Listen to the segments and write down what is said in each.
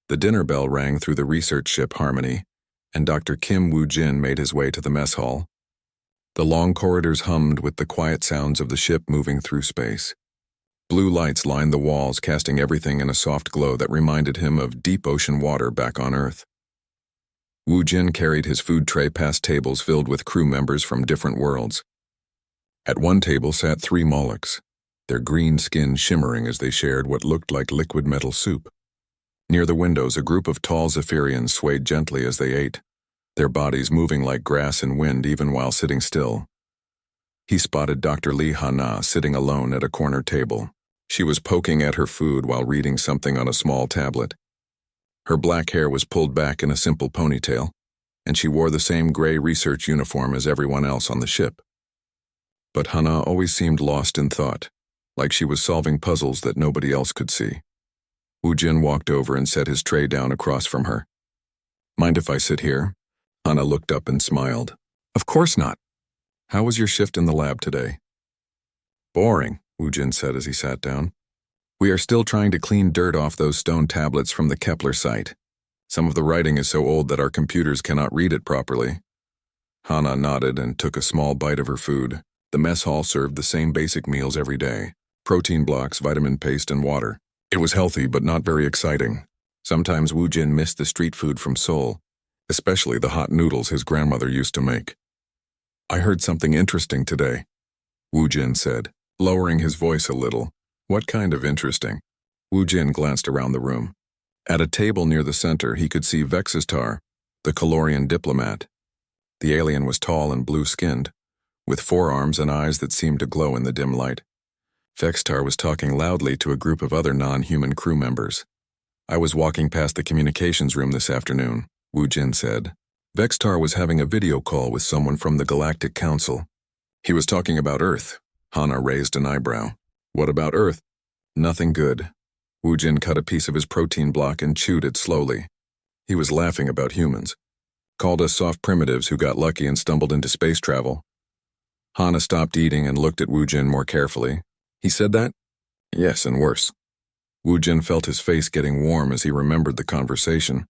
The dinner bell rang through the research ship Harmony, and Dr. Kim Woo-jin made his way to the mess hall. The long corridors hummed with the quiet sounds of the ship moving through space. Blue lights lined the walls, casting everything in a soft glow that reminded him of deep ocean water back on Earth. Woo-jin carried his food tray past tables filled with crew members from different worlds. At one table sat 3 Molochs, their green skin shimmering as they shared what looked like liquid metal soup. Near the windows, a group of tall Zephyrians swayed gently as they ate, their bodies moving like grass in wind even while sitting still. He spotted Dr. Lee Ha-na sitting alone at a corner table. She was poking at her food while reading something on a small tablet. Her black hair was pulled back in a simple ponytail, and she wore the same gray research uniform as everyone else on the ship. But Hana always seemed lost in thought, like she was solving puzzles that nobody else could see. Woo-jin walked over and set his tray down across from her. "Mind if I sit here?" Hana looked up and smiled. "Of course not. How was your shift in the lab today?" "Boring," Woo-jin said as he sat down. "We are still trying to clean dirt off those stone tablets from the Kepler site. Some of the writing is so old that our computers cannot read it properly." Hana nodded and took a small bite of her food. The mess hall served the same basic meals every day: protein blocks, vitamin paste, and water. It was healthy but not very exciting. Sometimes Woo-jin missed the street food from Seoul, especially the hot noodles his grandmother used to make. "I heard something interesting today," Woo-jin said, lowering his voice a little. "What kind of interesting?" Woo-jin glanced around the room. At a table near the center, he could see Vexistar, the Calorian diplomat. The alien was tall and blue-skinned, with 4 arms and eyes that seemed to glow in the dim light. Vextar was talking loudly to a group of other non-human crew members. "I was walking past the communications room this afternoon," Woo-jin said. Vextar was having a video call with someone from the Galactic Council. "He was talking about Earth." Hana raised an eyebrow. "What about Earth?" "Nothing good." Woo-jin cut a piece of his protein block and chewed it slowly. He was laughing about humans. "Called us soft primitives who got lucky and stumbled into space travel." Hana stopped eating and looked at Woo-jin more carefully. "He said that?" "Yes, and worse." Woo-jin felt his face getting warm as he remembered the conversation.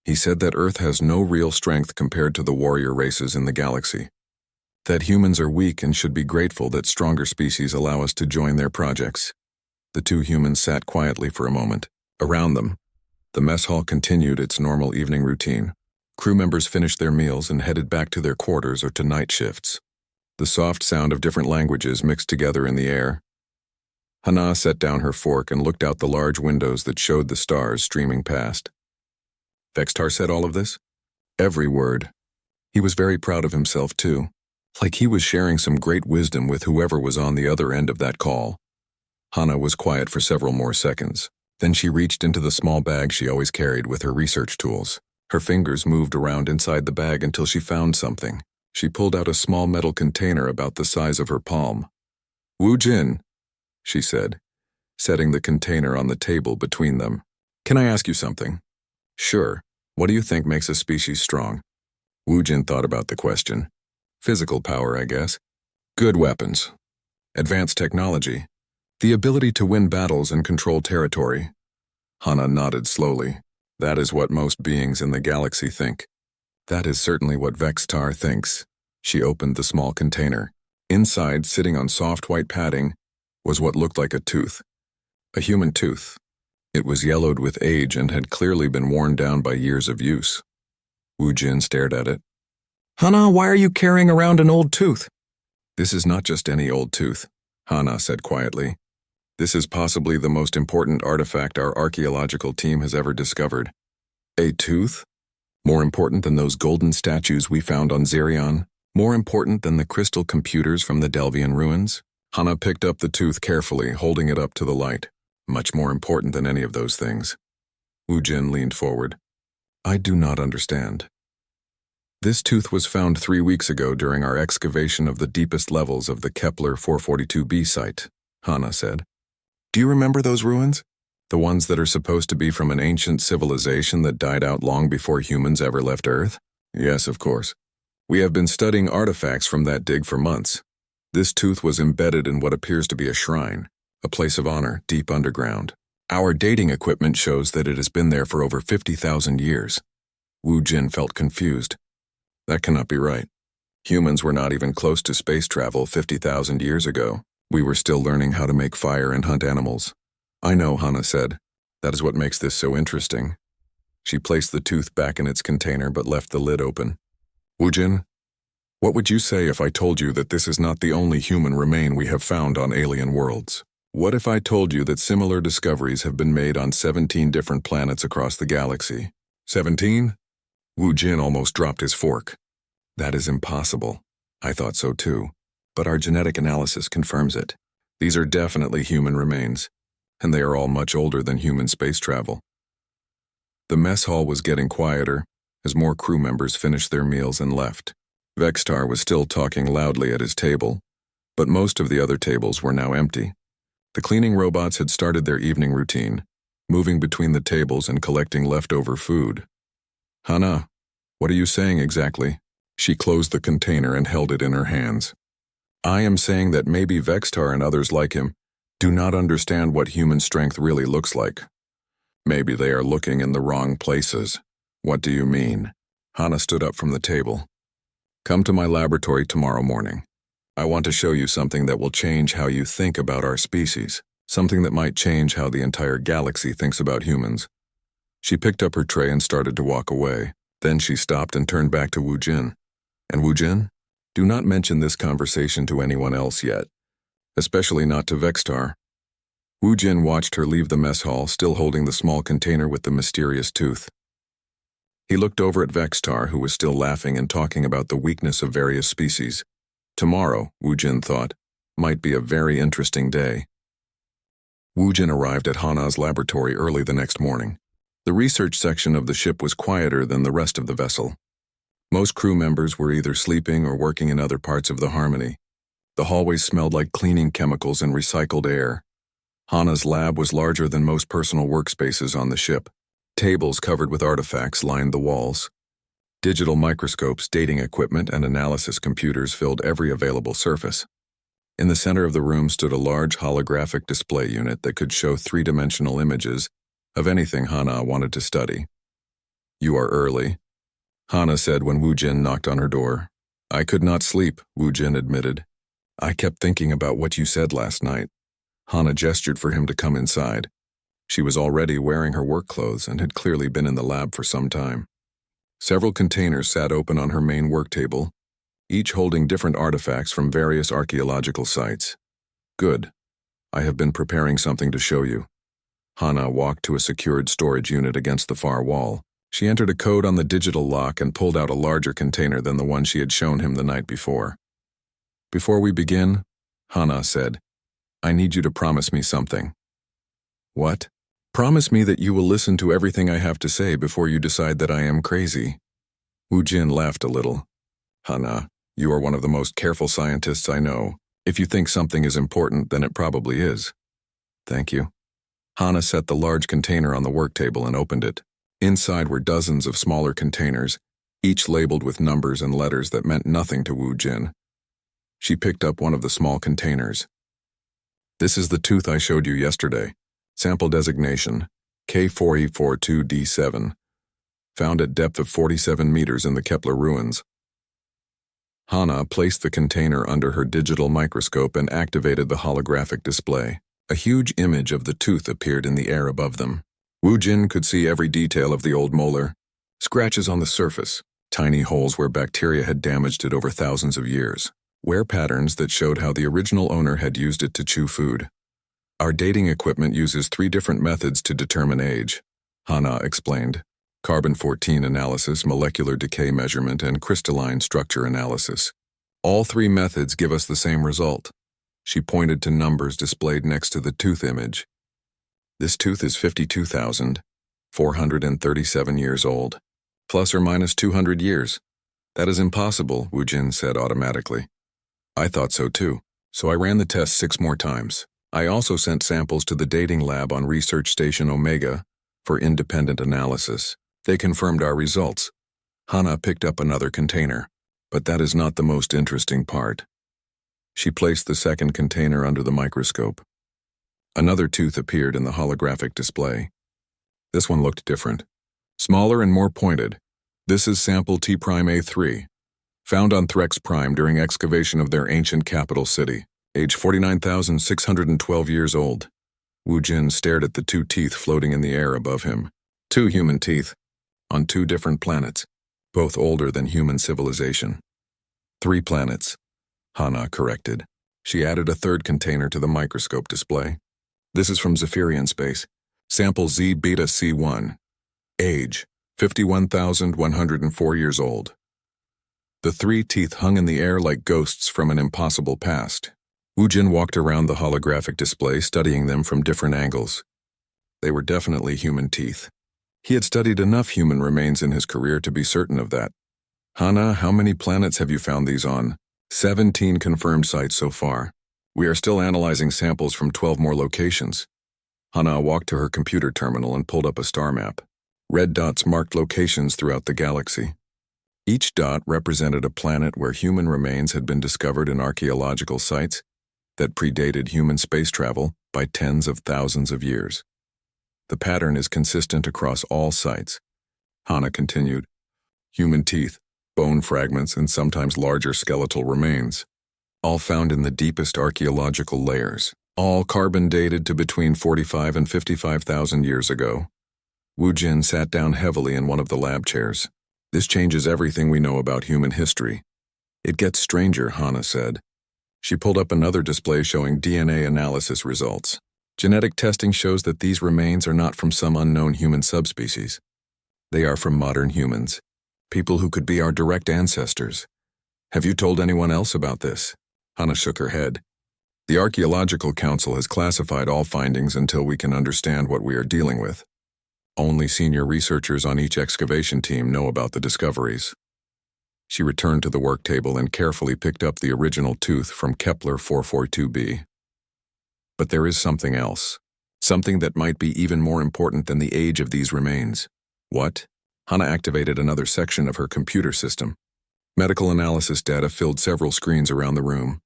"He said that Earth has no real strength compared to the warrior races in the galaxy. That humans are weak and should be grateful that stronger species allow us to join their projects." The 2 humans sat quietly for a moment. Around them, the mess hall continued its normal evening routine. Crew members finished their meals and headed back to their quarters or to night shifts. The soft sound of different languages mixed together in the air. Hana set down her fork and looked out the large windows that showed the stars streaming past. "Vextar said all of this?" "Every word." He was very proud of himself, too. Like he was sharing some great wisdom with whoever was on the other end of that call. Hana was quiet for several more seconds. Then she reached into the small bag she always carried with her research tools. Her fingers moved around inside the bag until she found something. She pulled out a small metal container about the size of her palm. "Woo-jin," she said, setting the container on the table between them. "Can I ask you something?" "Sure. What do you think makes a species strong?" Woo-jin thought about the question. "Physical power, I guess. Good weapons. Advanced technology. The ability to win battles and control territory." Hana nodded slowly. "That is what most beings in the galaxy think." "That is certainly what Vextar thinks." She opened the small container. Inside, sitting on soft white padding, was what looked like a tooth. A human tooth. It was yellowed with age and had clearly been worn down by years of use. Woo-jin stared at it. "Hana, why are you carrying around an old tooth?" "This is not just any old tooth," Hana said quietly. "This is possibly the most important artifact our archaeological team has ever discovered." "A tooth? More important than those golden statues we found on Zerion? More important than the crystal computers from the Delvian ruins?" Hana picked up the tooth carefully, holding it up to the light. "Much more important than any of those things." Woo-jin leaned forward. "I do not understand." "This tooth was found 3 weeks ago during our excavation of the deepest levels of the Kepler 442b site," Hana said. "Do you remember those ruins? The ones that are supposed to be from an ancient civilization that died out long before humans ever left Earth?" "Yes, of course. We have been studying artifacts from that dig for months. This tooth was embedded in what appears to be a shrine, a place of honor deep underground. Our dating equipment shows that it has been there for over 50,000 years. Wu Jin felt confused. That cannot be right. Humans were not even close to space travel 50,000 years ago. We were still learning how to make fire and hunt animals. I know, Hana said. That is what makes this so interesting. She placed the tooth back in its container but left the lid open. Wu Jin, what would you say if I told you that this is not the only human remain we have found on alien worlds? What if I told you that similar discoveries have been made on 17 different planets across the galaxy? 17? Wu Jin almost dropped his fork. That is impossible. I thought so too. But our genetic analysis confirms it. These are definitely human remains, and they are all much older than human space travel. The mess hall was getting quieter as more crew members finished their meals and left. Vextar was still talking loudly at his table, but most of the other tables were now empty. The cleaning robots had started their evening routine, moving between the tables and collecting leftover food. Hana, what are you saying exactly? She closed the container and held it in her hands. I am saying that maybe Vextar and others like him do not understand what human strength really looks like. Maybe they are looking in the wrong places. What do you mean? Hana stood up from the table. Come to my laboratory tomorrow morning. I want to show you something that will change how you think about our species, something that might change how the entire galaxy thinks about humans. She picked up her tray and started to walk away. Then she stopped and turned back to Wu Jin. And Wu Jin, do not mention this conversation to anyone else yet, especially not to Vextar. Wu Jin watched her leave the mess hall, still holding the small container with the mysterious tooth. He looked over at Vextar, who was still laughing and talking about the weakness of various species. Tomorrow, Wu Jin thought, might be a very interesting day. Wu Jin arrived at Hana's laboratory early the next morning. The research section of the ship was quieter than the rest of the vessel. Most crew members were either sleeping or working in other parts of the Harmony. The hallways smelled like cleaning chemicals and recycled air. Hana's lab was larger than most personal workspaces on the ship. Tables covered with artifacts lined the walls. Digital microscopes, dating equipment, and analysis computers filled every available surface. In the center of the room stood a large holographic display unit that could show three-dimensional images of anything Hana wanted to study. You are early, Hana said when Wu Jin knocked on her door. I could not sleep, Wu Jin admitted. I kept thinking about what you said last night. Hana gestured for him to come inside. She was already wearing her work clothes and had clearly been in the lab for some time. Several containers sat open on her main work table, each holding different artifacts from various archaeological sites. Good. I have been preparing something to show you. Hana walked to a secured storage unit against the far wall. She entered a code on the digital lock and pulled out a larger container than the one she had shown him the night before. Before we begin, Hana said, I need you to promise me something. What? Promise me that you will listen to everything I have to say before you decide that I am crazy. Wu Jin laughed a little. Hana, you are one of the most careful scientists I know. If you think something is important, then it probably is. Thank you. Hana set the large container on the work table and opened it. Inside were dozens of smaller containers, each labeled with numbers and letters that meant nothing to Wu Jin. She picked up one of the small containers. This is the tooth I showed you yesterday. Sample designation, K4E42D7. Found at depth of 47 meters in the Kepler ruins. Hana placed the container under her digital microscope and activated the holographic display. A huge image of the tooth appeared in the air above them. Wu Jin could see every detail of the old molar. Scratches on the surface, tiny holes where bacteria had damaged it over thousands of years. Wear patterns that showed how the original owner had used it to chew food. Our dating equipment uses 3 different methods to determine age, Hana explained. Carbon-14 analysis, molecular decay measurement, and crystalline structure analysis. All 3 methods give us the same result. She pointed to numbers displayed next to the tooth image. This tooth is 52,437 years old, plus or minus 200 years. That is impossible, Wu Jin said automatically. I thought so too, so I ran the test 6 more times. I also sent samples to the dating lab on Research Station Omega for independent analysis. They confirmed our results. Hana picked up another container, but that is not the most interesting part. She placed the second container under the microscope. Another tooth appeared in the holographic display. This one looked different. Smaller and more pointed. This is sample T'-A3, found on Threx Prime during excavation of their ancient capital city. Age 49,612 years old. Wu Jin stared at the two teeth floating in the air above him. Two human teeth, on two different planets, both older than human civilization. 3 planets, Hana corrected. She added a third container to the microscope display. This is from Zephyrian space. Sample Z beta C1. Age, 51,104 years old. The 3 teeth hung in the air like ghosts from an impossible past. Wu Jin walked around the holographic display, studying them from different angles. They were definitely human teeth. He had studied enough human remains in his career to be certain of that. Hana, how many planets have you found these on? 17 confirmed sites so far. We are still analyzing samples from 12 more locations. Hana walked to her computer terminal and pulled up a star map. Red dots marked locations throughout the galaxy. Each dot represented a planet where human remains had been discovered in archaeological sites that predated human space travel by tens of thousands of years. The pattern is consistent across all sites. Hana continued. Human teeth, bone fragments, and sometimes larger skeletal remains, all found in the deepest archaeological layers, all carbon dated to between 45 and 55,000 years ago. Wu Jin sat down heavily in one of the lab chairs. This changes everything we know about human history. It gets stranger, Hana said. She pulled up another display showing DNA analysis results. Genetic testing shows that these remains are not from some unknown human subspecies. They are from modern humans, people who could be our direct ancestors. Have you told anyone else about this? Hana shook her head. The Archaeological Council has classified all findings until we can understand what we are dealing with. Only senior researchers on each excavation team know about the discoveries. She returned to the work table and carefully picked up the original tooth from Kepler 442b. But there is something else. Something that might be even more important than the age of these remains. What? Hana activated another section of her computer system. Medical analysis data filled several screens around the room.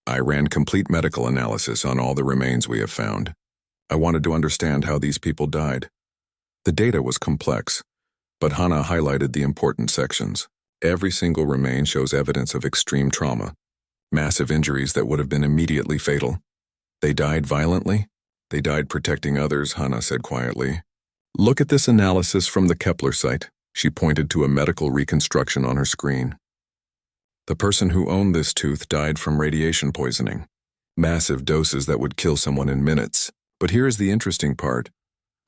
I ran complete medical analysis on all the remains we have found. I wanted to understand how these people died. The data was complex, but Hana highlighted the important sections. Every single remain shows evidence of extreme trauma, massive injuries that would have been immediately fatal. They died violently? They died protecting others, Hana said quietly. Look at this analysis from the Kepler site. She pointed to a medical reconstruction on her screen. The person who owned this tooth died from radiation poisoning. Massive doses that would kill someone in minutes. But here is the interesting part.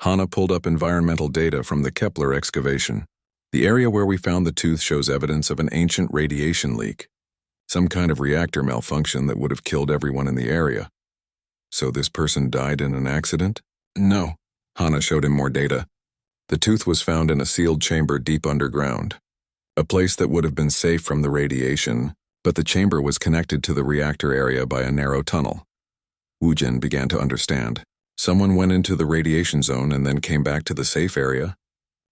Hana pulled up environmental data from the Kepler excavation. The area where we found the tooth shows evidence of an ancient radiation leak. Some kind of reactor malfunction that would have killed everyone in the area. So this person died in an accident? No. Hana showed him more data. The tooth was found in a sealed chamber deep underground. A place that would have been safe from the radiation, but the chamber was connected to the reactor area by a narrow tunnel. Wu Jin began to understand. Someone went into the radiation zone and then came back to the safe area.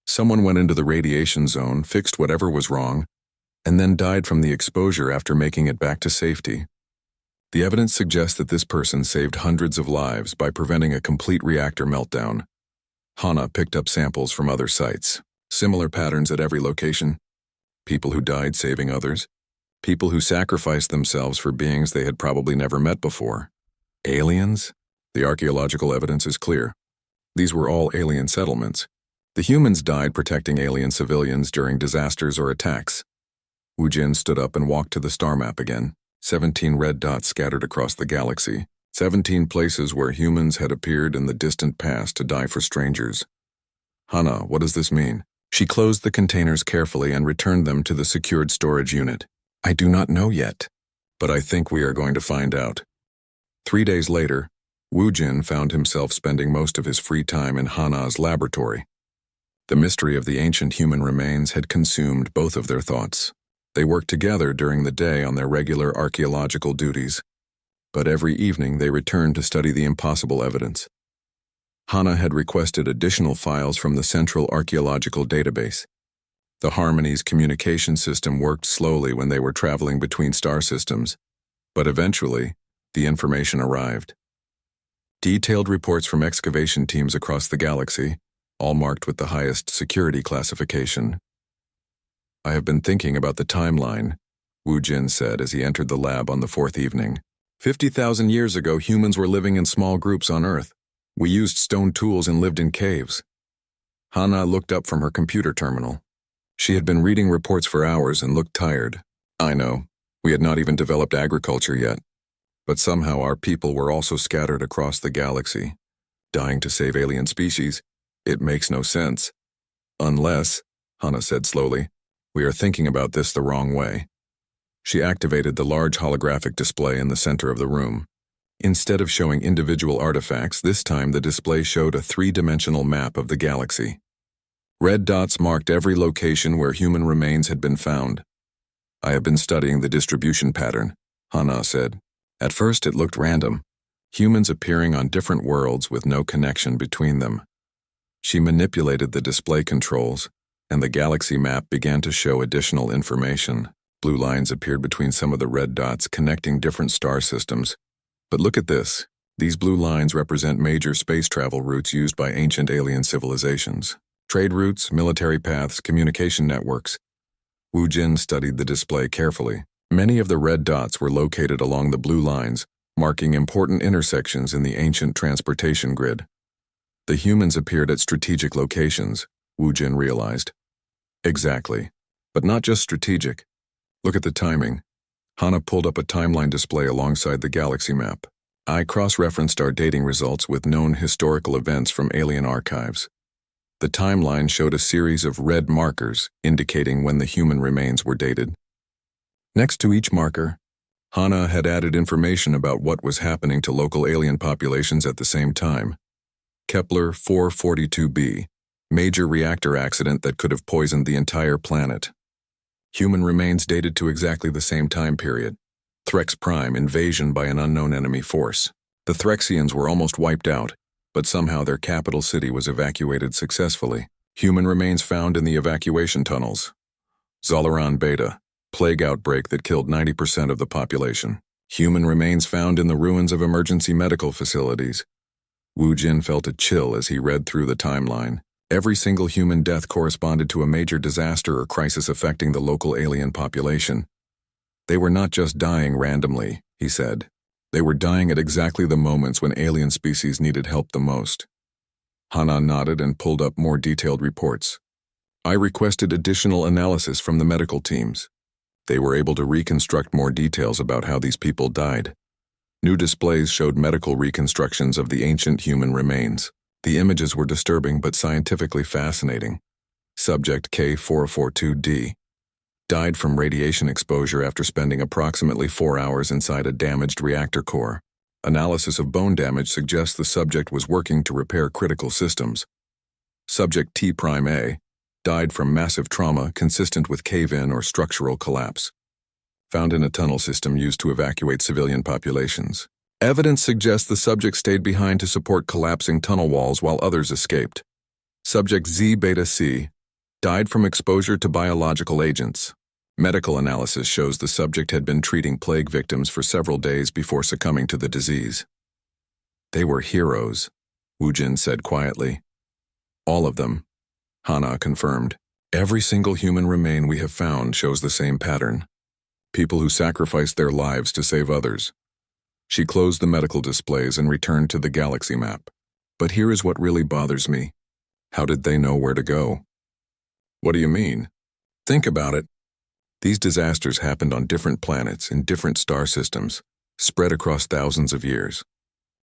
Someone went into the radiation zone, fixed whatever was wrong, and then died from the exposure after making it back to safety. The evidence suggests that this person saved hundreds of lives by preventing a complete reactor meltdown. Hana picked up samples from other sites. Similar patterns at every location. People who died saving others. People who sacrificed themselves for beings they had probably never met before. Aliens? The archaeological evidence is clear. These were all alien settlements. The humans died protecting alien civilians during disasters or attacks. Wu Jin stood up and walked to the star map again. 17 red dots scattered across the galaxy. 17 places where humans had appeared in the distant past to die for strangers. Hana, what does this mean? She closed the containers carefully and returned them to the secured storage unit. I do not know yet, but I think we are going to find out. 3 days later, Wu Jin found himself spending most of his free time in Hana's laboratory. The mystery of the ancient human remains had consumed both of their thoughts. They worked together during the day on their regular archaeological duties, but every evening they returned to study the impossible evidence. Hana had requested additional files from the Central Archaeological Database. The Harmony's communication system worked slowly when they were traveling between star systems, but eventually, the information arrived. Detailed reports from excavation teams across the galaxy, all marked with the highest security classification. I have been thinking about the timeline, Wu Jin said as he entered the lab on the fourth evening. 50,000 years ago, humans were living in small groups on Earth. We used stone tools and lived in caves. Hana looked up from her computer terminal. She had been reading reports for hours and looked tired. I know, we had not even developed agriculture yet. But somehow our people were also scattered across the galaxy, dying to save alien species. It makes no sense. Unless, Hana said slowly, we are thinking about this the wrong way. She activated the large holographic display in the center of the room. Instead of showing individual artifacts, this time the display showed a three-dimensional map of the galaxy. Red dots marked every location where human remains had been found. I have been studying the distribution pattern, Hana said. At first it looked random, humans appearing on different worlds with no connection between them. She manipulated the display controls, and the galaxy map began to show additional information. Blue lines appeared between some of the red dots connecting different star systems. But look at this. These blue lines represent major space travel routes used by ancient alien civilizations. Trade routes, military paths, communication networks. Wu Jin studied the display carefully. Many of the red dots were located along the blue lines, marking important intersections in the ancient transportation grid. The humans appeared at strategic locations, Wu Jin realized. Exactly. But not just strategic. Look at the timing. Hana pulled up a timeline display alongside the galaxy map. I cross-referenced our dating results with known historical events from alien archives. The timeline showed a series of red markers indicating when the human remains were dated. Next to each marker, Hana had added information about what was happening to local alien populations at the same time. Kepler 442b, major reactor accident that could have poisoned the entire planet. Human remains dated to exactly the same time period. Threx Prime, invasion by an unknown enemy force. The Threxians were almost wiped out, but somehow their capital city was evacuated successfully. Human remains found in the evacuation tunnels. Zolaran Beta, plague outbreak that killed 90% of the population. Human remains found in the ruins of emergency medical facilities. Wu Jin felt a chill as he read through the timeline. Every single human death corresponded to a major disaster or crisis affecting the local alien population. They were not just dying randomly, he said. They were dying at exactly the moments when alien species needed help the most. Hana nodded and pulled up more detailed reports. I requested additional analysis from the medical teams. They were able to reconstruct more details about how these people died. New displays showed medical reconstructions of the ancient human remains. The images were disturbing but scientifically fascinating. Subject K442D died from radiation exposure after spending approximately 4 hours inside a damaged reactor core. Analysis of bone damage suggests the subject was working to repair critical systems. Subject T'(A) died from massive trauma consistent with cave-in or structural collapse. Found in a tunnel system used to evacuate civilian populations. Evidence suggests the subject stayed behind to support collapsing tunnel walls while others escaped. Subject Z-beta-C died from exposure to biological agents. Medical analysis shows the subject had been treating plague victims for several days before succumbing to the disease. They were heroes, Wu Jin said quietly. All of them, Hana confirmed. Every single human remain we have found shows the same pattern. People who sacrificed their lives to save others. She closed the medical displays and returned to the galaxy map. But here is what really bothers me. How did they know where to go? What do you mean? Think about it. These disasters happened on different planets in different star systems, spread across thousands of years.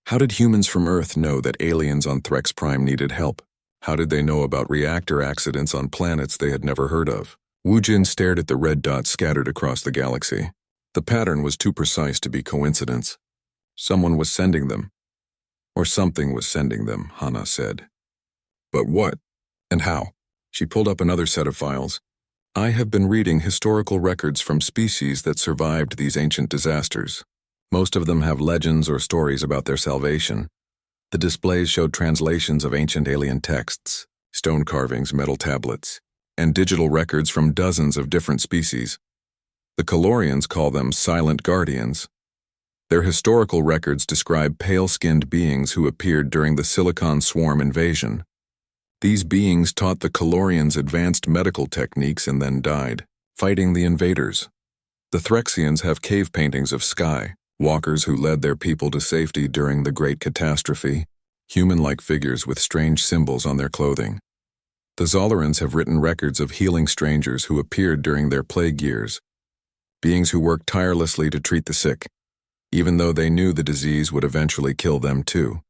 How did humans from Earth know that aliens on Threx Prime needed help? How did they know about reactor accidents on planets they had never heard of? Wu Jin stared at the red dots scattered across the galaxy. The pattern was too precise to be coincidence. Someone was sending them. Or something was sending them, Hana said. But what? And how? She pulled up another set of files. I have been reading historical records from species that survived these ancient disasters. Most of them have legends or stories about their salvation. The displays showed translations of ancient alien texts, stone carvings, metal tablets, and digital records from dozens of different species. The Calorians call them silent guardians. Their historical records describe pale-skinned beings who appeared during the Silicon Swarm invasion. These beings taught the Calorians advanced medical techniques and then died, fighting the invaders. The Threxians have cave paintings of Sky, walkers who led their people to safety during the Great Catastrophe, human-like figures with strange symbols on their clothing. The Zollarans have written records of healing strangers who appeared during their plague years, beings who worked tirelessly to treat the sick, even though they knew the disease would eventually kill them too.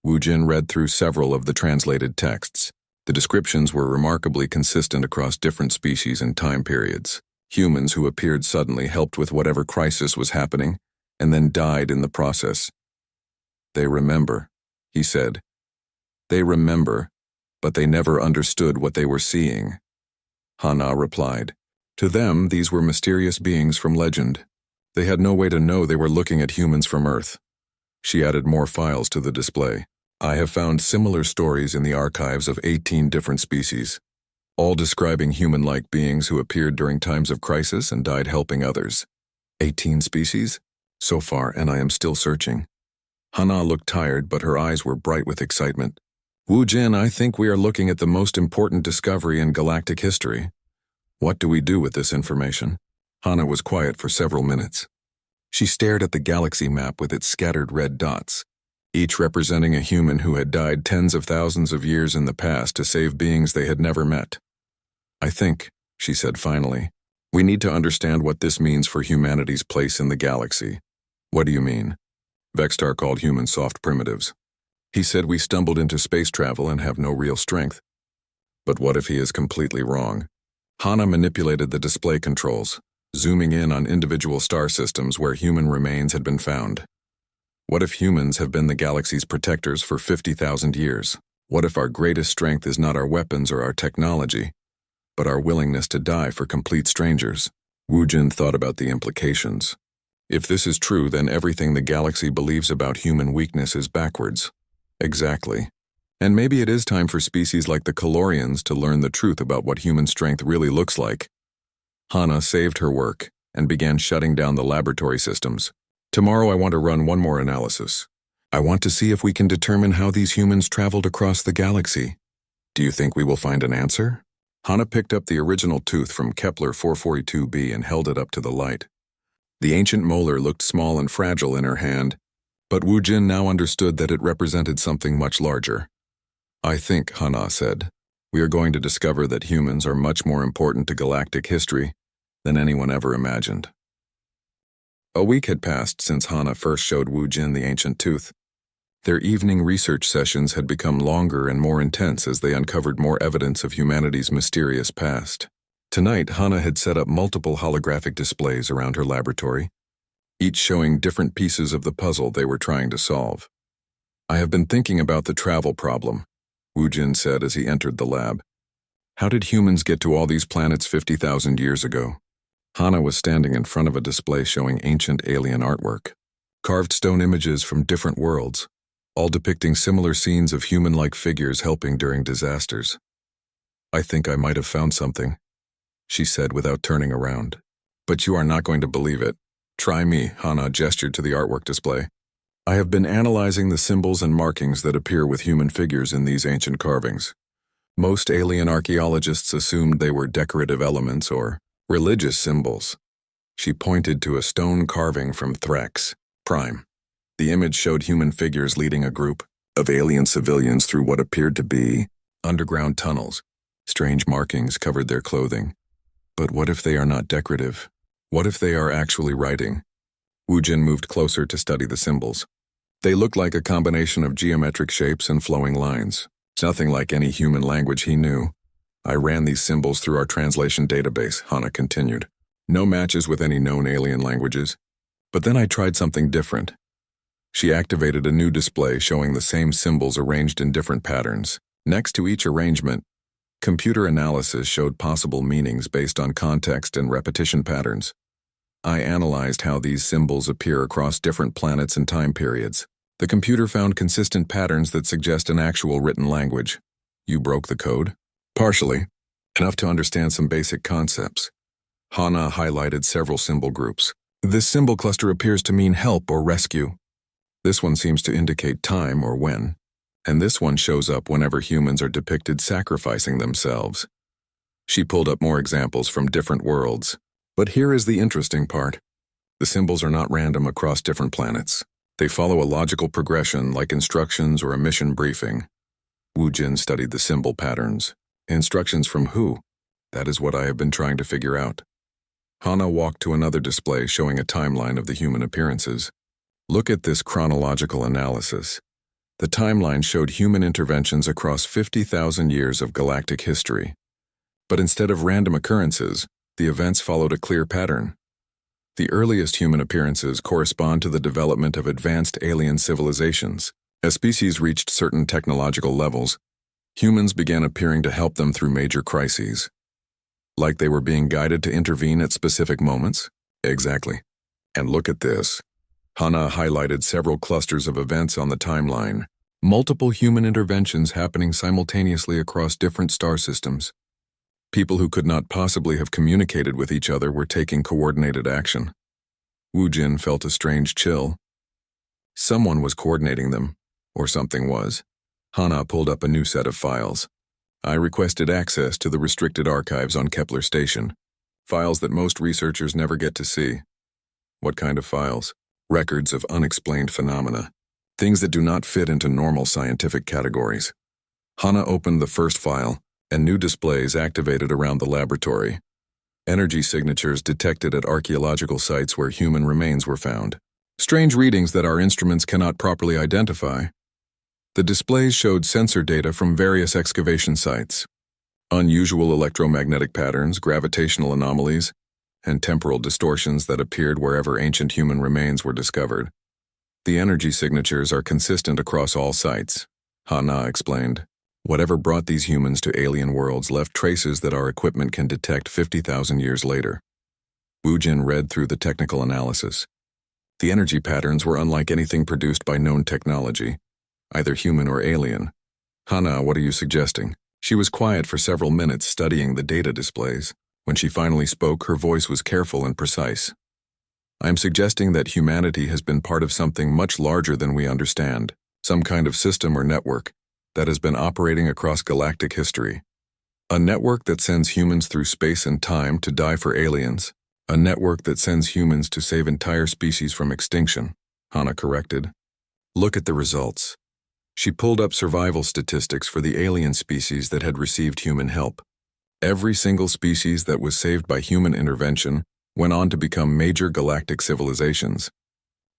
Wu Jin read through several of the translated texts. The descriptions were remarkably consistent across different species and time periods. Humans who appeared suddenly helped with whatever crisis was happening, and then died in the process. They remember, he said. They remember, but they never understood what they were seeing. Hana replied. To them, these were mysterious beings from legend. They had no way to know they were looking at humans from Earth. She added more files to the display. I have found similar stories in the archives of 18 different species, all describing human-like beings who appeared during times of crisis and died helping others. 18 species? So far, and I am still searching. Hana looked tired, but her eyes were bright with excitement. Wu Jin, I think we are looking at the most important discovery in galactic history. What do we do with this information? Hana was quiet for several minutes. She stared at the galaxy map with its scattered red dots, each representing a human who had died tens of thousands of years in the past to save beings they had never met. I think, she said finally, we need to understand what this means for humanity's place in the galaxy. What do you mean? Vextar called humans soft primitives. He said we stumbled into space travel and have no real strength. But what if he is completely wrong? Hana manipulated the display controls, zooming in on individual star systems where human remains had been found. What if humans have been the galaxy's protectors for 50,000 years? What if our greatest strength is not our weapons or our technology, but our willingness to die for complete strangers? Wu Jin thought about the implications. If this is true, then everything the galaxy believes about human weakness is backwards. Exactly. And maybe it is time for species like the Calorians to learn the truth about what human strength really looks like. Hana saved her work and began shutting down the laboratory systems. Tomorrow I want to run one more analysis. I want to see if we can determine how these humans traveled across the galaxy. Do you think we will find an answer? Hana picked up the original tooth from Kepler 442b and held it up to the light. The ancient molar looked small and fragile in her hand, but Wu Jin now understood that it represented something much larger. I think, Hana said, we are going to discover that humans are much more important to galactic history than anyone ever imagined. A week had passed since Hana first showed Wu Jin the ancient tooth. Their evening research sessions had become longer and more intense as they uncovered more evidence of humanity's mysterious past. Tonight, Hana had set up multiple holographic displays around her laboratory, each showing different pieces of the puzzle they were trying to solve. I have been thinking about the travel problem, Wu Jin said as he entered the lab. How did humans get to all these planets 50,000 years ago? Hana was standing in front of a display showing ancient alien artwork, carved stone images from different worlds, all depicting similar scenes of human-like figures helping during disasters. I think I might have found something, she said without turning around. But you are not going to believe it. Try me, Hana gestured to the artwork display. I have been analyzing the symbols and markings that appear with human figures in these ancient carvings. Most alien archaeologists assumed they were decorative elements or religious symbols. She pointed to a stone carving from Threx, Prime. The image showed human figures leading a group of alien civilians through what appeared to be underground tunnels. Strange markings covered their clothing. But what if they are not decorative? What if they are actually writing? Wu Jin moved closer to study the symbols. They looked like a combination of geometric shapes and flowing lines. Nothing like any human language he knew. I ran these symbols through our translation database, Hana continued. No matches with any known alien languages. But then I tried something different. She activated a new display showing the same symbols arranged in different patterns. Next to each arrangement, computer analysis showed possible meanings based on context and repetition patterns. I analyzed how these symbols appear across different planets and time periods. The computer found consistent patterns that suggest an actual written language. You broke the code? Partially. Enough to understand some basic concepts. Hana highlighted several symbol groups. This symbol cluster appears to mean help or rescue. This one seems to indicate time or when. And this one shows up whenever humans are depicted sacrificing themselves. She pulled up more examples from different worlds. But here is the interesting part. The symbols are not random across different planets. They follow a logical progression like instructions or a mission briefing. Wu Jin studied the symbol patterns. Instructions from who? That is what I have been trying to figure out. Hana walked to another display showing a timeline of the human appearances. Look at this chronological analysis. The timeline showed human interventions across 50,000 years of galactic history. But instead of random occurrences, the events followed a clear pattern. The earliest human appearances correspond to the development of advanced alien civilizations. As species reached certain technological levels, humans began appearing to help them through major crises. Like they were being guided to intervene at specific moments? Exactly. And look at this. Hana highlighted several clusters of events on the timeline. Multiple human interventions happening simultaneously across different star systems. People who could not possibly have communicated with each other were taking coordinated action. Wu Jin felt a strange chill. Someone was coordinating them, or something was. Hana pulled up a new set of files. I requested access to the restricted archives on Kepler Station. Files that most researchers never get to see. What kind of files? Records of unexplained phenomena. Things that do not fit into normal scientific categories. Hana opened the first file, and new displays activated around the laboratory. Energy signatures detected at archaeological sites where human remains were found. Strange readings that our instruments cannot properly identify. The displays showed sensor data from various excavation sites. Unusual electromagnetic patterns, gravitational anomalies, and temporal distortions that appeared wherever ancient human remains were discovered. The energy signatures are consistent across all sites, Hana explained. Whatever brought these humans to alien worlds left traces that our equipment can detect 50,000 years later. Wu Jin read through the technical analysis. The energy patterns were unlike anything produced by known technology, either human or alien. Hana, what are you suggesting? She was quiet for several minutes studying the data displays. When she finally spoke, her voice was careful and precise. I am suggesting that humanity has been part of something much larger than we understand, some kind of system or network that has been operating across galactic history. A network that sends humans through space and time to die for aliens. A network that sends humans to save entire species from extinction, Hana corrected. Look at the results. She pulled up survival statistics for the alien species that had received human help. Every single species that was saved by human intervention went on to become major galactic civilizations.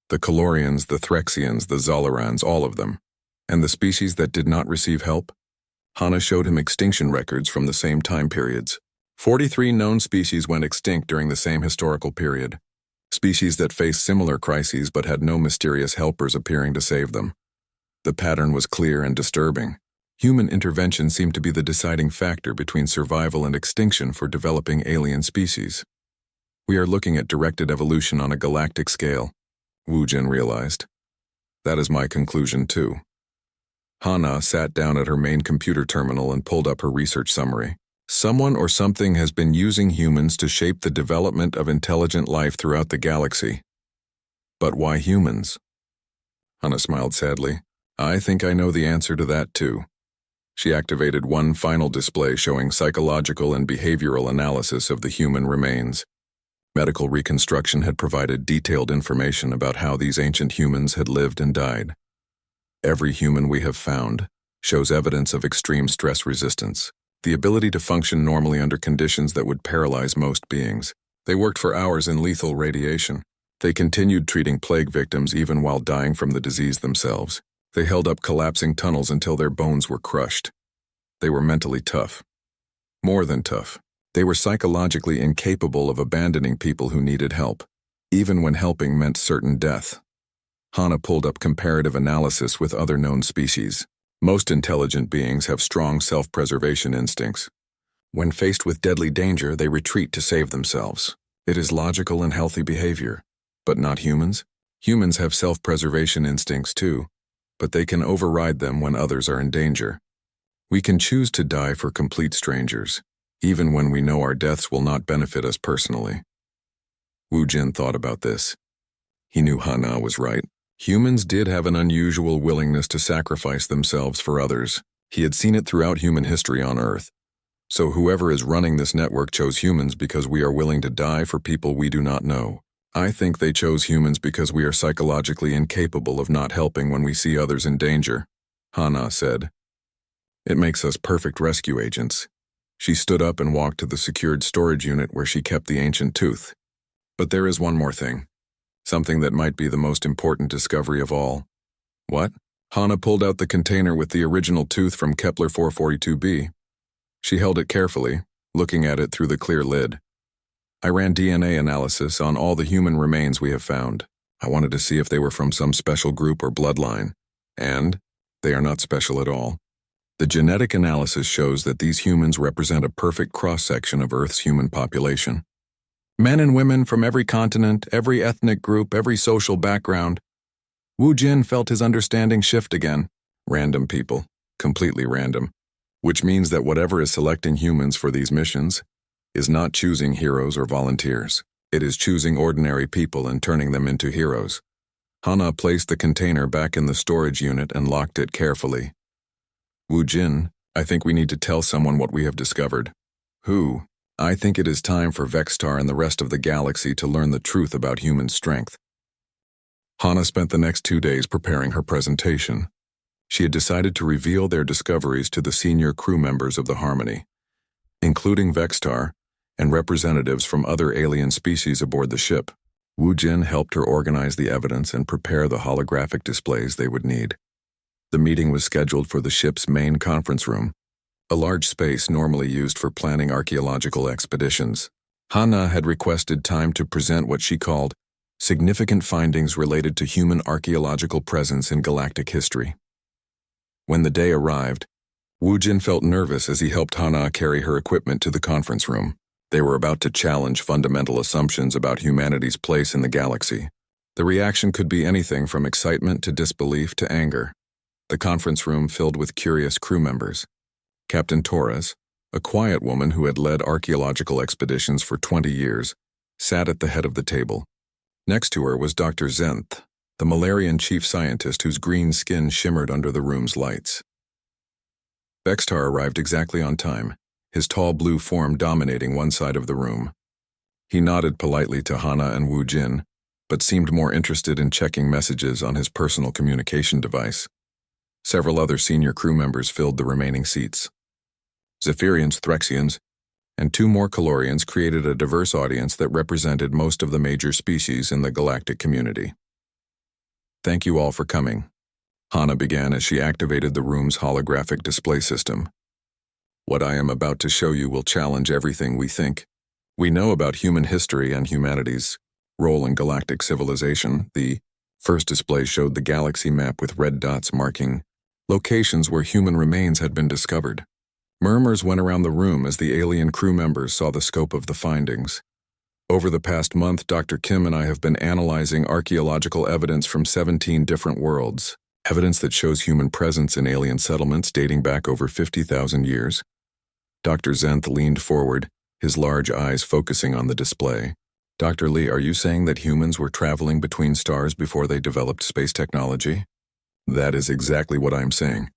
The Colorians, the Threxians, the Zolorans, all of them. And the species that did not receive help? Hana showed him extinction records from the same time periods. 43 known species went extinct during the same historical period. Species that faced similar crises but had no mysterious helpers appearing to save them. The pattern was clear and disturbing. Human intervention seemed to be the deciding factor between survival and extinction for developing alien species. We are looking at directed evolution on a galactic scale, Wu Jin realized. That is my conclusion too. Hana sat down at her main computer terminal and pulled up her research summary. Someone or something has been using humans to shape the development of intelligent life throughout the galaxy. But why humans? Hana smiled sadly. I think I know the answer to that too. She activated one final display showing psychological and behavioral analysis of the human remains. Medical reconstruction had provided detailed information about how these ancient humans had lived and died. Every human we have found shows evidence of extreme stress resistance, the ability to function normally under conditions that would paralyze most beings. They worked for hours in lethal radiation. They continued treating plague victims even while dying from the disease themselves. They held up collapsing tunnels until their bones were crushed. They were mentally tough. More than tough. They were psychologically incapable of abandoning people who needed help, even when helping meant certain death. Hana pulled up comparative analysis with other known species. Most intelligent beings have strong self-preservation instincts. When faced with deadly danger, they retreat to save themselves. It is logical and healthy behavior. But not humans. Humans have self-preservation instincts too, but they can override them when others are in danger. We can choose to die for complete strangers, even when we know our deaths will not benefit us personally. Wu Jin thought about this. He knew Hana was right. Humans did have an unusual willingness to sacrifice themselves for others. He had seen it throughout human history on Earth. So whoever is running this network chose humans because we are willing to die for people we do not know. I think they chose humans because we are psychologically incapable of not helping when we see others in danger, Hana said. It makes us perfect rescue agents. She stood up and walked to the secured storage unit where she kept the ancient tooth. But there is one more thing. Something that might be the most important discovery of all. What? Hana pulled out the container with the original tooth from Kepler 442b. She held it carefully, looking at it through the clear lid. I ran DNA analysis on all the human remains we have found. I wanted to see if they were from some special group or bloodline. And they are not special at all. The genetic analysis shows that these humans represent a perfect cross-section of Earth's human population. Men and women from every continent, every ethnic group, every social background. Wu Jin felt his understanding shift again. Random people. Completely random. Which means that whatever is selecting humans for these missions is not choosing heroes or volunteers. It is choosing ordinary people and turning them into heroes. Hana placed the container back in the storage unit and locked it carefully. Wu Jin, I think we need to tell someone what we have discovered. Who? I think it is time for Vextar and the rest of the galaxy to learn the truth about human strength. Hana spent the next 2 days preparing her presentation. She had decided to reveal their discoveries to the senior crew members of the Harmony, including Vextar and representatives from other alien species aboard the ship. Wu Jin helped her organize the evidence and prepare the holographic displays they would need. The meeting was scheduled for the ship's main conference room, a large space normally used for planning archaeological expeditions. Hana had requested time to present what she called significant findings related to human archaeological presence in galactic history. When the day arrived, Wu Jin felt nervous as he helped Hana carry her equipment to the conference room. They were about to challenge fundamental assumptions about humanity's place in the galaxy. The reaction could be anything from excitement to disbelief to anger. The conference room filled with curious crew members. Captain Torres, a quiet woman who had led archaeological expeditions for 20 years, sat at the head of the table. Next to her was Dr. Zenth, the Malarian chief scientist whose green skin shimmered under the room's lights. Vextar arrived exactly on time, his tall blue form dominating one side of the room. He nodded politely to Hana and Wu Jin, but seemed more interested in checking messages on his personal communication device. Several other senior crew members filled the remaining seats. Zephyrians, Threxians, and 2 more Calorians created a diverse audience that represented most of the major species in the galactic community. Thank you all for coming, Hana began as she activated the room's holographic display system. What I am about to show you will challenge everything we think. We know about human history and humanity's role in galactic civilization. The first display showed the galaxy map with red dots marking locations where human remains had been discovered. Murmurs went around the room as the alien crew members saw the scope of the findings. Over the past month, Dr. Kim and I have been analyzing archaeological evidence from 17 different worlds, evidence that shows human presence in alien settlements dating back over 50,000 years. Dr. Zenth leaned forward, his large eyes focusing on the display. Dr. Lee, are you saying that humans were traveling between stars before they developed space technology? That is exactly what I'm saying.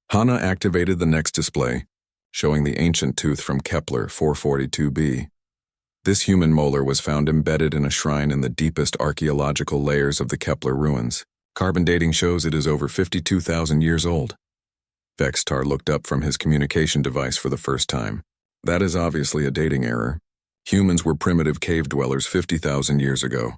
Hana activated the next display, showing the ancient tooth from Kepler 442b. This human molar was found embedded in a shrine in the deepest archaeological layers of the Kepler ruins. Carbon dating shows it is over 52,000 years old. Vextar looked up from his communication device for the first time. That is obviously a dating error. Humans were primitive cave dwellers 50,000 years ago.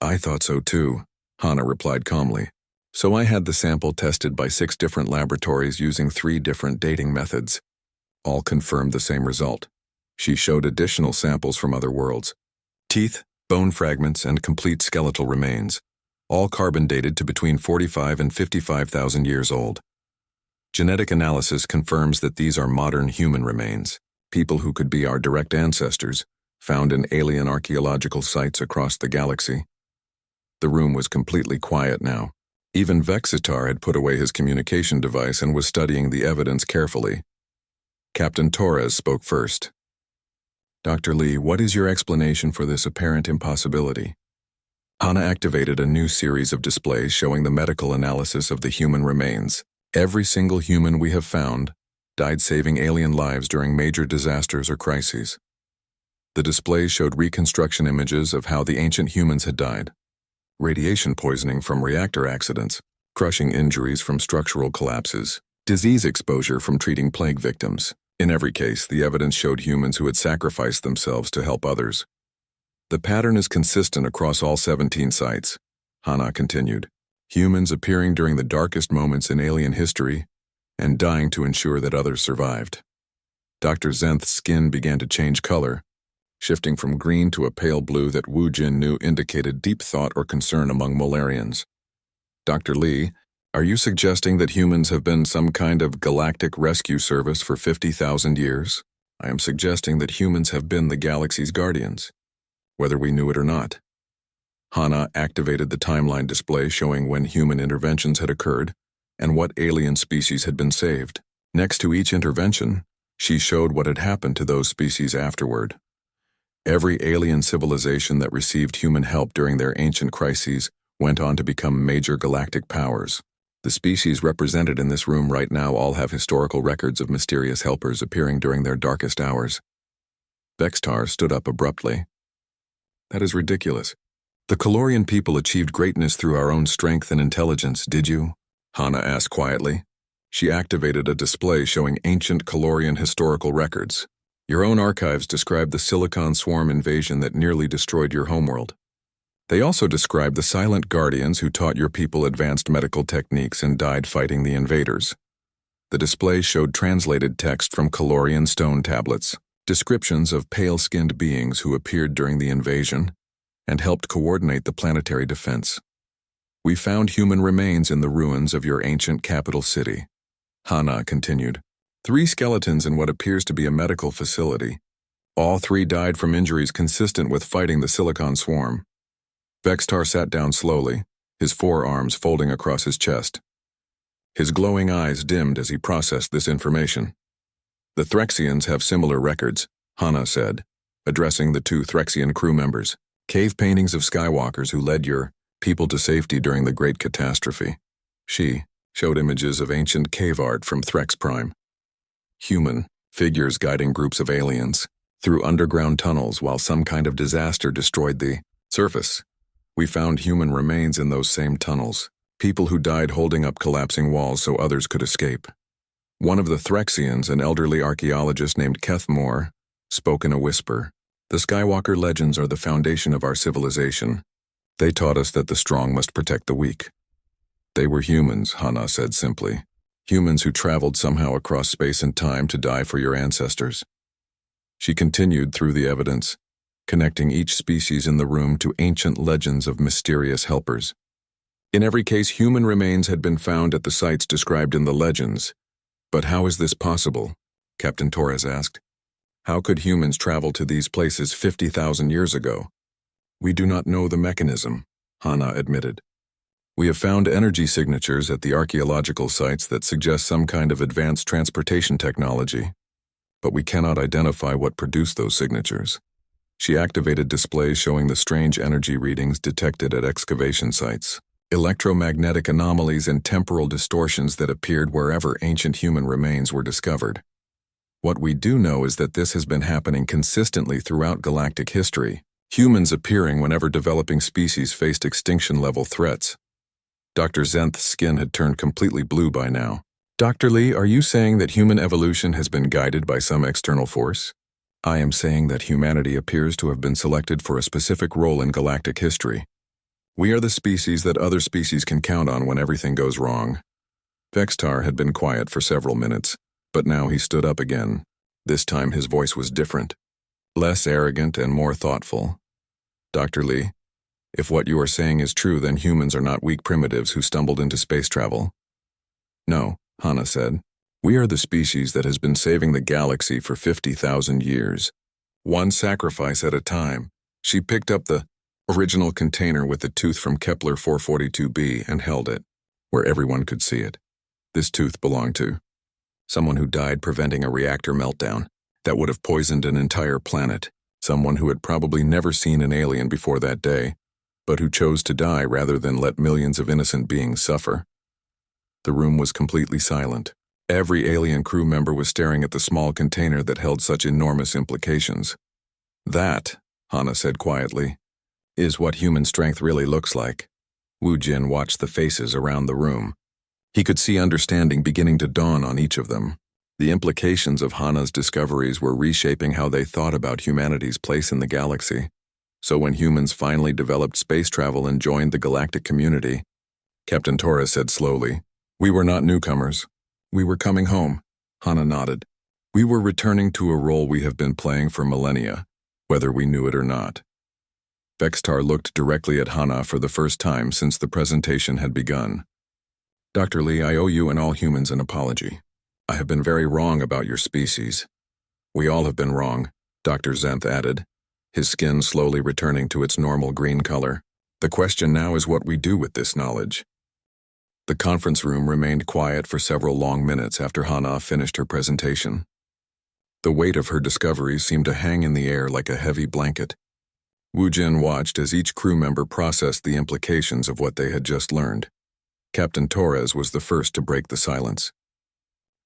I thought so too, Hana replied calmly. So I had the sample tested by 6 different laboratories using 3 different dating methods. All confirmed the same result. She showed additional samples from other worlds. Teeth, bone fragments, and complete skeletal remains, all carbon dated to between 45 and 55,000 years old. Genetic analysis confirms that these are modern human remains, people who could be our direct ancestors, found in alien archaeological sites across the galaxy. The room was completely quiet now. Even Vexitar had put away his communication device and was studying the evidence carefully. Captain Torres spoke first. Dr. Lee, what is your explanation for this apparent impossibility? Hana activated a new series of displays showing the medical analysis of the human remains. Every single human we have found died saving alien lives during major disasters or crises. The displays showed reconstruction images of how the ancient humans had died. Radiation poisoning from reactor accidents, crushing injuries from structural collapses, disease exposure from treating plague victims. In every case, the evidence showed humans who had sacrificed themselves to help others. The pattern is consistent across all 17 sites, Hana continued. Humans appearing during the darkest moments in alien history and dying to ensure that others survived. Dr. Zenth's skin began to change color, shifting from green to a pale blue that Wu Jin knew indicated deep thought or concern among Molarians. Dr. Lee, are you suggesting that humans have been some kind of galactic rescue service for 50,000 years? I am suggesting that humans have been the galaxy's guardians, whether we knew it or not. Hana activated the timeline display showing when human interventions had occurred and what alien species had been saved. Next to each intervention, she showed what had happened to those species afterward. Every alien civilization that received human help during their ancient crises went on to become major galactic powers. The species represented in this room right now all have historical records of mysterious helpers appearing during their darkest hours. Vextar stood up abruptly. That is ridiculous. The Calorian people achieved greatness through our own strength and intelligence, did you? Hana asked quietly. She activated a display showing ancient Calorian historical records. Your own archives describe the Silicon Swarm invasion that nearly destroyed your homeworld. They also describe the silent guardians who taught your people advanced medical techniques and died fighting the invaders. The display showed translated text from Calorian stone tablets, descriptions of pale-skinned beings who appeared during the invasion and helped coordinate the planetary defense. We found human remains in the ruins of your ancient capital city. Hana continued. 3 skeletons in what appears to be a medical facility. All 3 died from injuries consistent with fighting the Silicon Swarm. Vextar sat down slowly, his forearms folding across his chest. His glowing eyes dimmed as he processed this information. The Threxians have similar records, Hana said, addressing the 2 Threxian crew members. Cave paintings of Skywalkers who led your people to safety during the Great Catastrophe. She showed images of ancient cave art from Threx Prime. Human figures guiding groups of aliens through underground tunnels while some kind of disaster destroyed the surface. We found human remains in those same tunnels, people who died holding up collapsing walls so others could escape. One of the Threxians, an elderly archaeologist named Kethmore, spoke in a whisper. The Skywalker legends are the foundation of our civilization. They taught us that the strong must protect the weak. They were humans, Hana said simply. Humans who traveled somehow across space and time to die for your ancestors. She continued through the evidence, connecting each species in the room to ancient legends of mysterious helpers. In every case, human remains had been found at the sites described in the legends. But how is this possible? Captain Torres asked. How could humans travel to these places 50,000 years ago? We do not know the mechanism, Hana admitted. We have found energy signatures at the archaeological sites that suggest some kind of advanced transportation technology, but we cannot identify what produced those signatures. She activated displays showing the strange energy readings detected at excavation sites, electromagnetic anomalies and temporal distortions that appeared wherever ancient human remains were discovered. What we do know is that this has been happening consistently throughout galactic history, humans appearing whenever developing species faced extinction-level threats. Dr. Zenth's skin had turned completely blue by now. Dr. Lee, are you saying that human evolution has been guided by some external force? I am saying that humanity appears to have been selected for a specific role in galactic history. We are the species that other species can count on when everything goes wrong. Vextar had been quiet for several minutes, but now he stood up again. This time his voice was different, less arrogant and more thoughtful. Dr. Lee, if what you are saying is true, then humans are not weak primitives who stumbled into space travel. No, Hana said. We are the species that has been saving the galaxy for 50,000 years. One sacrifice at a time. She picked up the original container with the tooth from Kepler 442b and held it, where everyone could see it. This tooth belonged to someone who died preventing a reactor meltdown that would have poisoned an entire planet. someone who had probably never seen an alien before that day, but who chose to die rather than let millions of innocent beings suffer. The room was completely silent. Every alien crew member was staring at the small container that held such enormous implications. "That," Hana said quietly, "is what human strength really looks like." Wu Jin watched the faces around the room. He could see understanding beginning to dawn on each of them. The implications of Hana's discoveries were reshaping how they thought about humanity's place in the galaxy. So when humans finally developed space travel and joined the galactic community, Captain Torres said slowly, "We were not newcomers. We were coming home." Hana nodded. "We were returning to a role we have been playing for millennia, whether we knew it or not." Vextar looked directly at Hana for the first time since the presentation had begun. "Dr. Lee, I owe you and all humans an apology. I have been very wrong about your species." "We all have been wrong," Dr. Zenth added, his skin slowly returning to its normal green color. "The question now is what we do with this knowledge." The conference room remained quiet for several long minutes after Hana finished her presentation. The weight of her discoveries seemed to hang in the air like a heavy blanket. Wu Jin watched as each crew member processed the implications of what they had just learned. Captain Torres was the first to break the silence.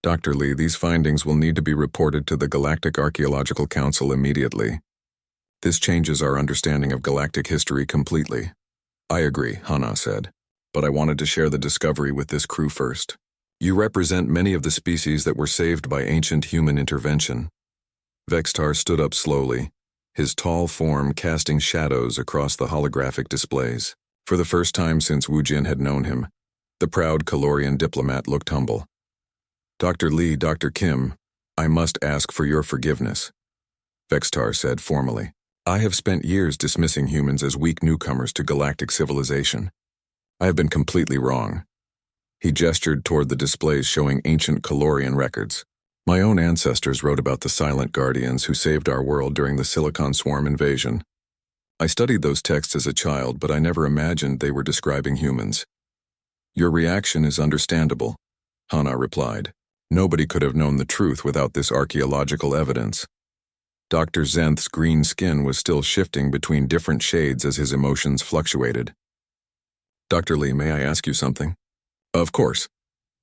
"Dr. Lee, these findings will need to be reported to the Galactic Archaeological Council immediately. This changes our understanding of galactic history completely." "I agree," Hana said, "but I wanted to share the discovery with this crew first. You represent many of the species that were saved by ancient human intervention." Vextar stood up slowly, his tall form casting shadows across the holographic displays. For the first time since Wu Jin had known him, the proud Kalorian diplomat looked humble. "Dr. Lee, Dr. Kim, I must ask for your forgiveness," Vextar said formally. "I have spent years dismissing humans as weak newcomers to galactic civilization. I have been completely wrong." He gestured toward the displays showing ancient Kalorian records. "My own ancestors wrote about the silent guardians who saved our world during the Silicon Swarm invasion. I studied those texts as a child, but I never imagined they were describing humans." "Your reaction is understandable," Hana replied. "Nobody could have known the truth without this archaeological evidence." Dr. Zenth's green skin was still shifting between different shades as his emotions fluctuated. "Dr. Lee, may I ask you something?" "Of course.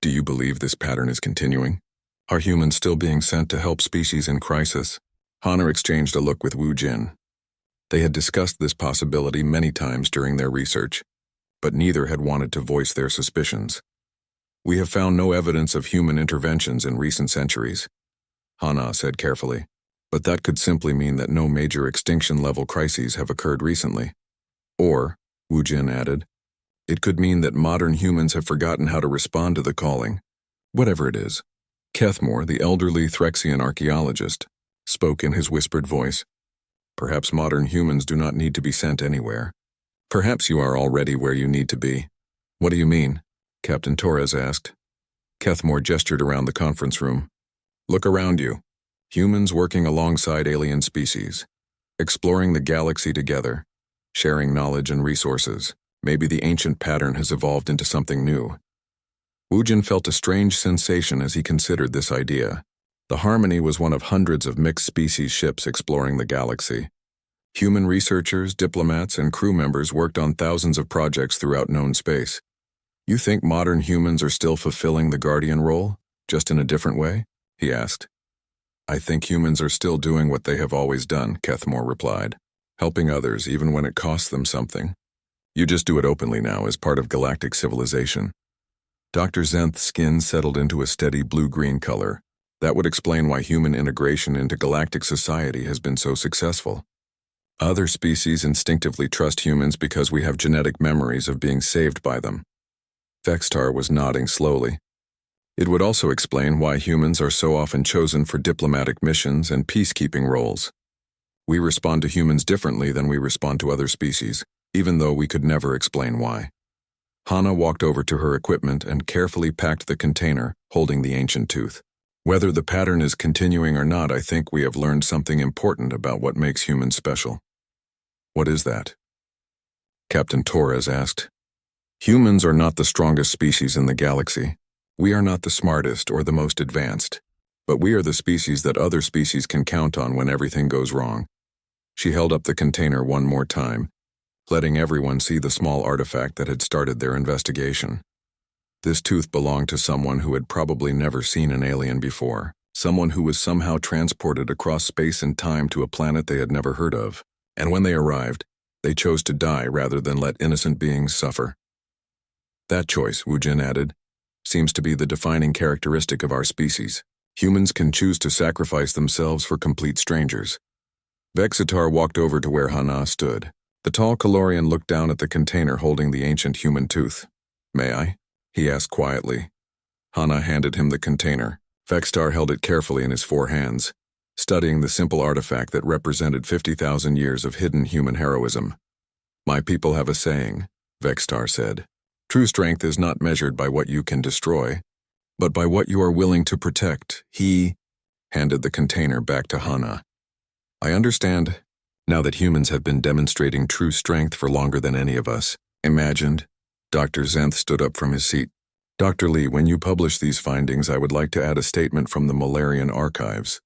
Do you believe this pattern is continuing? Are humans still being sent to help species in crisis?" Hana exchanged a look with Wu Jin. They had discussed this possibility many times during their research, but neither had wanted to voice their suspicions. "We have found no evidence of human interventions in recent centuries," Hana said carefully, "but that could simply mean that no major extinction-level crises have occurred recently. Or," Wu Jin added, "it could mean that modern humans have forgotten how to respond to the calling. Whatever it is." Kethmore, the elderly Threxian archaeologist, spoke in his whispered voice. "Perhaps modern humans do not need to be sent anywhere. Perhaps you are already where you need to be." "What do you mean?" Captain Torres asked. Kethmore gestured around the conference room. "Look around you. Humans working alongside alien species, exploring the galaxy together, sharing knowledge and resources. Maybe the ancient pattern has evolved into something new." Wu Jin felt a strange sensation as he considered this idea. The Harmony was one of hundreds of mixed-species ships exploring the galaxy. Human researchers, diplomats, and crew members worked on thousands of projects throughout known space. "You think modern humans are still fulfilling the guardian role, just in a different way?" he asked. "I think humans are still doing what they have always done," Kethmore replied, "helping others even when it costs them something. You just do it openly now as part of galactic civilization." Dr. Zenth's skin settled into a steady blue-green color. That would explain why human integration into galactic society has been so successful. Other species instinctively trust humans because we have genetic memories of being saved by them. Vextar was nodding slowly. It would also explain why humans are so often chosen for diplomatic missions and peacekeeping roles. We respond to humans differently than we respond to other species, even though we could never explain why. Hana walked over to her equipment and carefully packed the container, holding the ancient tooth. "Whether the pattern is continuing or not, I think we have learned something important about what makes humans special." "What is that?" Captain Torres asked. "Humans are not the strongest species in the galaxy. We are not the smartest or the most advanced, but we are the species that other species can count on when everything goes wrong. She held up the container one more time, letting everyone see the small artifact that had started their investigation. This tooth belonged to someone who had probably never seen an alien before, someone who was somehow transported across space and time to a planet they had never heard of. And when they arrived, they chose to die rather than let innocent beings suffer. That choice, Wu Jin added, seems to be the defining characteristic of our species. Humans can choose to sacrifice themselves for complete strangers. Vexitar walked over to where Hana stood. The tall Kalorian looked down at the container holding the ancient human tooth. "May I?" he asked quietly. Hana handed him the container. Vexitar held it carefully in his 4 hands, studying the simple artifact that represented 50,000 years of hidden human heroism. "My people have a saying," Vexitar said. "True strength is not measured by what you can destroy, but by what you are willing to protect." He handed the container back to Hana. "I understand, now that humans have been demonstrating true strength for longer than any of us imagined." Dr. Zenth stood up from his seat. "Dr. Lee, when you publish these findings, I would like to add a statement from the Malarian archives.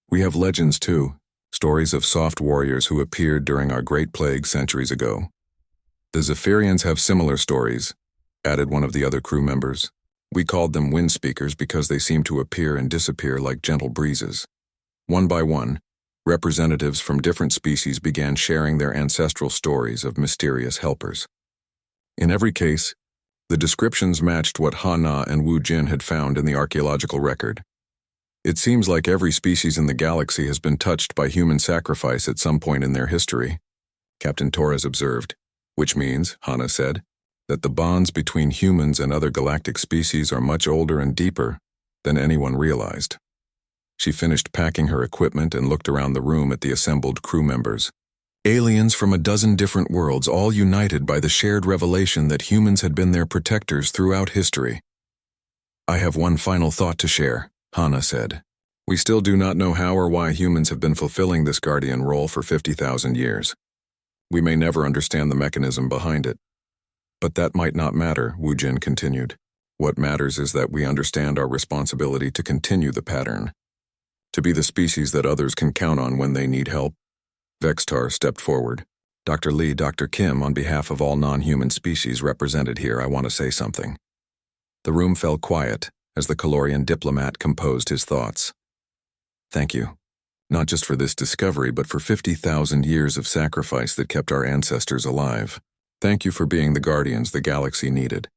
We have legends too, stories of soft warriors who appeared during our Great Plague centuries ago." "The Zephyrians have similar stories," added one of the other crew members. "We called them wind speakers because they seem to appear and disappear like gentle breezes." One by one, representatives from different species began sharing their ancestral stories of mysterious helpers. In every case, the descriptions matched what Hana and Wu Jin had found in the archaeological record. "It seems like every species in the galaxy has been touched by human sacrifice at some point in their history," Captain Torres observed. "Which means," Hana said, "that the bonds between humans and other galactic species are much older and deeper than anyone realized." She finished packing her equipment and looked around the room at the assembled crew members. Aliens from a dozen different worlds, all united by the shared revelation that humans had been their protectors throughout history. "I have one final thought to share," Hana said. "We still do not know how or why humans have been fulfilling this guardian role for 50,000 years. We may never understand the mechanism behind it. But that might not matter," Wu Jin continued. "What matters is that we understand our responsibility to continue the pattern, to be the species that others can count on when they need help." Vexitar stepped forward. "Dr. Lee, Dr. Kim, on behalf of all non-human species represented here, I want to say something." The room fell quiet as the Kalorian diplomat composed his thoughts. "Thank you, not just for this discovery, but for 50,000 years of sacrifice that kept our ancestors alive. Thank you for being the guardians the galaxy needed,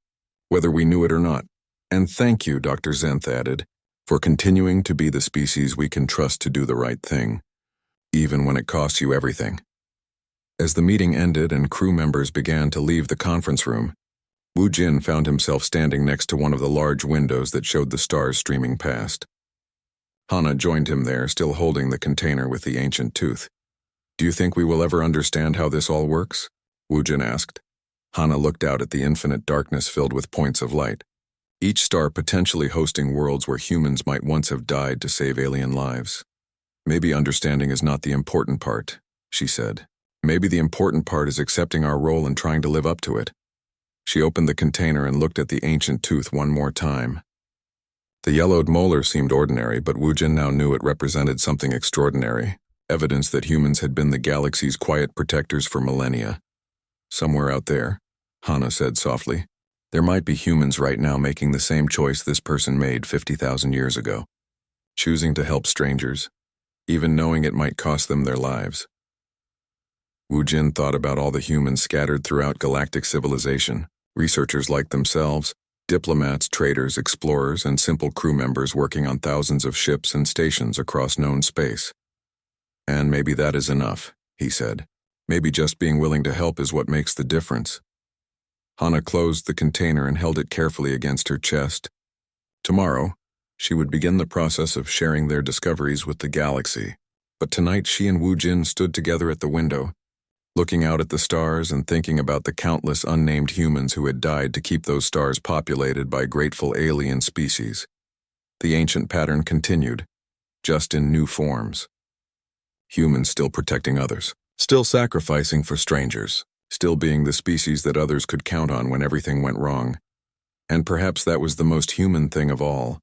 whether we knew it or not. And thank you," Dr. Zenth added, "for continuing to be the species we can trust to do the right thing, even when it costs you everything." As the meeting ended and crew members began to leave the conference room, Wu Jin found himself standing next to one of the large windows that showed the stars streaming past. Hana joined him there, still holding the container with the ancient tooth. "Do you think we will ever understand how this all works?" Wu Jin asked. Hana looked out at the infinite darkness filled with points of light, each star potentially hosting worlds where humans might once have died to save alien lives. "Maybe understanding is not the important part," she said. "Maybe the important part is accepting our role and trying to live up to it." She opened the container and looked at the ancient tooth one more time. The yellowed molar seemed ordinary, but Wu Jin now knew it represented something extraordinary, evidence that humans had been the galaxy's quiet protectors for millennia. "Somewhere out there," Hana said softly, "there might be humans right now making the same choice this person made 50,000 years ago, choosing to help strangers, even knowing it might cost them their lives." Wu Jin thought about all the humans scattered throughout galactic civilization, researchers like themselves, diplomats, traders, explorers, and simple crew members working on thousands of ships and stations across known space. "And maybe that is enough," he said. "Maybe just being willing to help is what makes the difference." Hana closed the container and held it carefully against her chest. Tomorrow, she would begin the process of sharing their discoveries with the galaxy. But tonight she and Wu Jin stood together at the window, looking out at the stars and thinking about the countless unnamed humans who had died to keep those stars populated by grateful alien species. The ancient pattern continued, just in new forms. Humans still protecting others, still sacrificing for strangers, still being the species that others could count on when everything went wrong. And perhaps that was the most human thing of all,